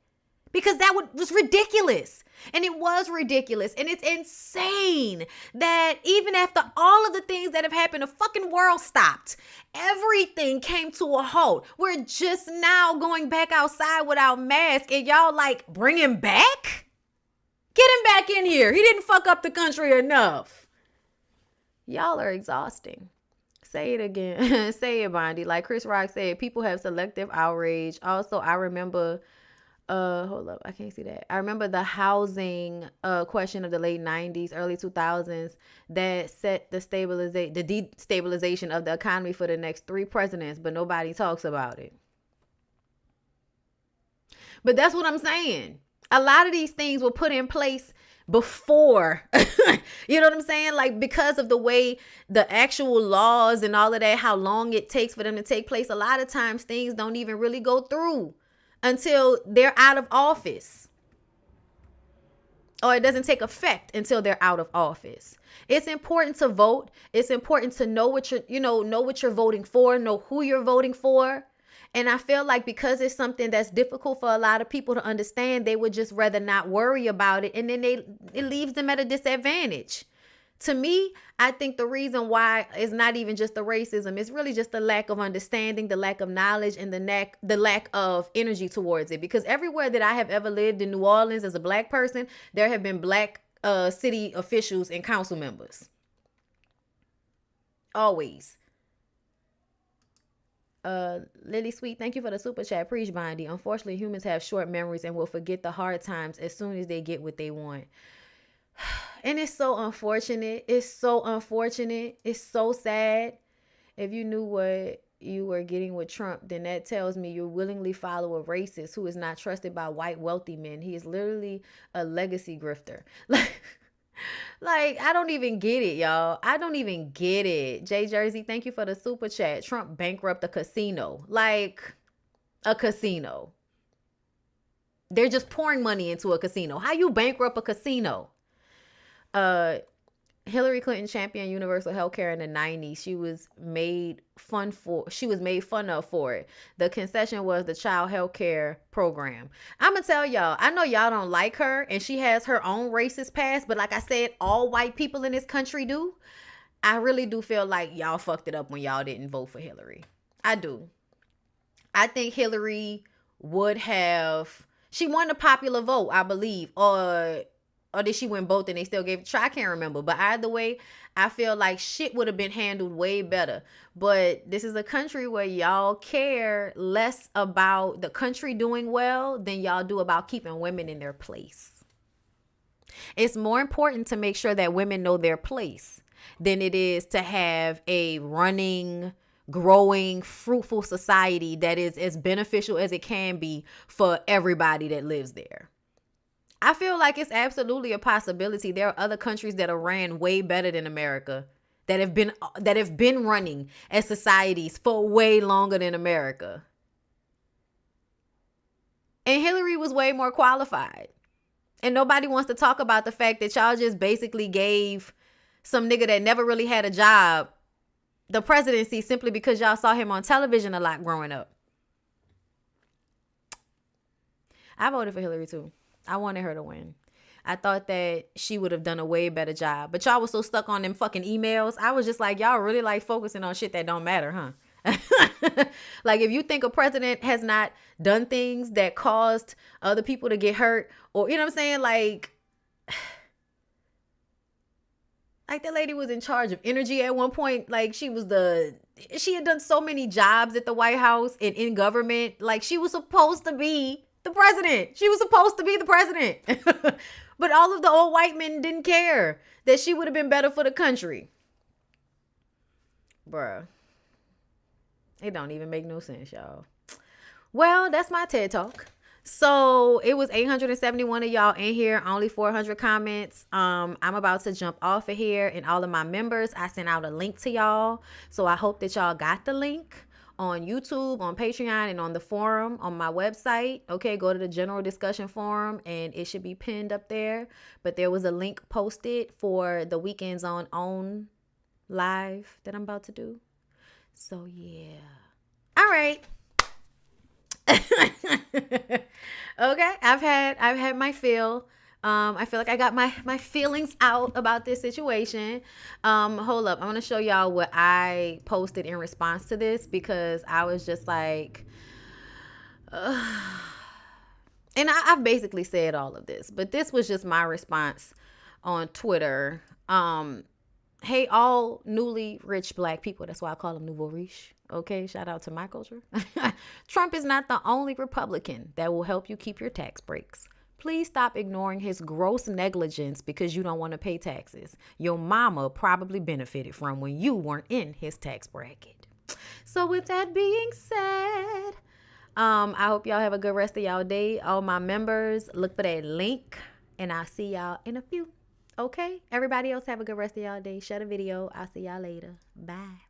Because was ridiculous. And it was ridiculous. And it's insane that even after all of the things that have happened, the fucking world stopped. Everything came to a halt. We're just now going back outside without masks. And y'all like, bring him back? Get him back in here. He didn't fuck up the country enough. Y'all are exhausting. Say it again. Say it, Bondi. Like Chris Rock said, people have selective outrage. Also, I remember, hold up, I can't see that. I remember the housing question of the late 90s, early 2000s that set the destabilization of the economy for the next 3 presidents, but nobody talks about it. But that's what I'm saying. A lot of these things were put in place before, you know what I'm saying? Like, because of the way the actual laws and all of that, how long it takes for them to take place, a lot of times things don't even really go through until they're out of office. Or it doesn't take effect until they're out of office. It's important to vote. It's important to know what you're voting for, know who you're voting for. And I feel like because it's something that's difficult for a lot of people to understand, they would just rather not worry about it. And then it leaves them at a disadvantage. To me, I think the reason why it's not even just the racism, it's really just the lack of understanding, the lack of knowledge, and the lack of energy towards it. Because everywhere that I have ever lived in New Orleans as a black person, there have been black city officials and council members. Always. Lily Sweet, thank you for the super chat. Preach, Bondi. Unfortunately, humans have short memories and will forget the hard times as soon as they get what they want. And it's so unfortunate. It's so unfortunate. It's so sad. If you knew what you were getting with Trump, then that tells me you willingly follow a racist who is not trusted by white wealthy men. He is literally a legacy grifter. Like, I don't even get it, y'all. I don't even get it. Jay Jersey, thank you for the super chat. Trump bankrupt a casino. Like, a casino. They're just pouring money into a casino. How you bankrupt a casino? Hillary Clinton championed universal health care in the 90s. She was made fun of for it. The concession was the child health care program. I'm going to tell y'all, I know y'all don't like her and she has her own racist past, but like I said, all white people in this country do. I really do feel like y'all fucked it up when y'all didn't vote for Hillary. I do. I think Hillary she won the popular vote, I believe, or did she win both and they still gave it a try? I can't remember. But either way, I feel like shit would have been handled way better. But this is a country where y'all care less about the country doing well than y'all do about keeping women in their place. It's more important to make sure that women know their place than it is to have a running, growing, fruitful society that is as beneficial as it can be for everybody that lives there. I feel like it's absolutely a possibility. There are other countries that are ran way better than America that have been running as societies for way longer than America. And Hillary was way more qualified. And nobody wants to talk about the fact that y'all just basically gave some nigga that never really had a job the presidency simply because y'all saw him on television a lot growing up. I voted for Hillary too. I wanted her to win. I thought that she would have done a way better job. But y'all was so stuck on them fucking emails. I was just like, y'all really like focusing on shit that don't matter, huh? Like, if you think a president has not done things that caused other people to get hurt, or, you know what I'm saying? Like that lady was in charge of energy at one point. Like, she had done so many jobs at the White House and in government. Like, she was supposed to be the president. She was supposed to be the president. But all of the old white men didn't care that she would have been better for the country. Bruh. It don't even make no sense, y'all. Well, that's my TED Talk. So it was 871 of y'all in here, only 400 comments. I'm about to jump off of here, and all of my members, I sent out a link to y'all. So I hope that y'all got the link on YouTube, on Patreon, and on the forum on my website. Okay, go to the general discussion forum, and it should be pinned up there. But there was a link posted for the Weekends on OWN live that I'm about to do. So yeah. All right. Okay, I've had my fill. I feel like I got my feelings out about this situation. Hold up, I want to show y'all what I posted in response to this, because I was just like, and I've basically said all of this, but this was just my response on Twitter. Hey, all newly rich black people. That's why I call them nouveau riche. Okay, shout out to my culture. Trump is not the only Republican that will help you keep your tax breaks. Please stop ignoring his gross negligence because you don't want to pay taxes. Your mama probably benefited from when you weren't in his tax bracket. So with that being said, I hope y'all have a good rest of y'all day. All my members, look for that link, and I'll see y'all in a few. Okay, everybody else have a good rest of y'all day. Share the video. I'll see y'all later. Bye.